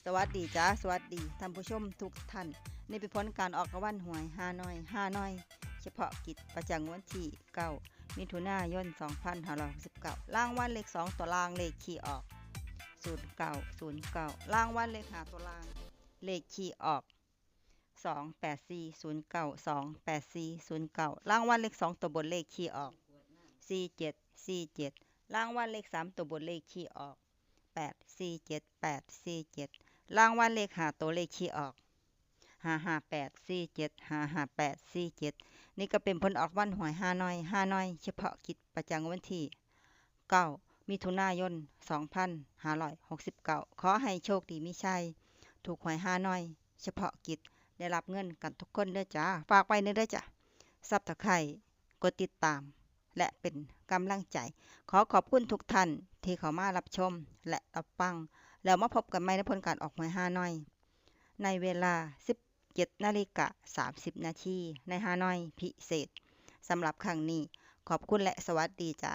สวัสดีจ้าสวัสดีท่านผู้ชมทุกท่านนี่เป็นผลการออกรางวัลหวยฮานอยเฉพาะกิจประจำวันที่9มิถุนายน2569รางวัลเลข2ตัวรางเลขคี่ออก0909รางวัลเลข5ตัวรางเลขคี่ออก2840928409รางวัลเลข2ตัวบนเลขคี่ออก4747รางวัลเลข3ตัวบนเลขคี่ออก847847รางวัลเลข5ตัวเลขคี่ออก55847นี่ก็เป็นผลออกวันหวยฮานอยเฉพาะกิจประจำวันที่9มิถุนายน2569ขอให้โชคดีมีชัยถูกหวยฮานอยเฉพาะกิจได้รับเงินกันทุกคนเด้อจ้าฝากไว้เด้อจ้ะซับตะไคร้กดติดตามและเป็นกำลังใจขอบคุณทุกท่านที่เข้ามารับชมและรับฟังแล้วมาพบกันใหม่ในผลการออกหวยฮานอยในเวลา 17:30 นาทีในฮานอยพิเศษสำหรับครั้งนี้ขอบคุณและสวัสดีจ้า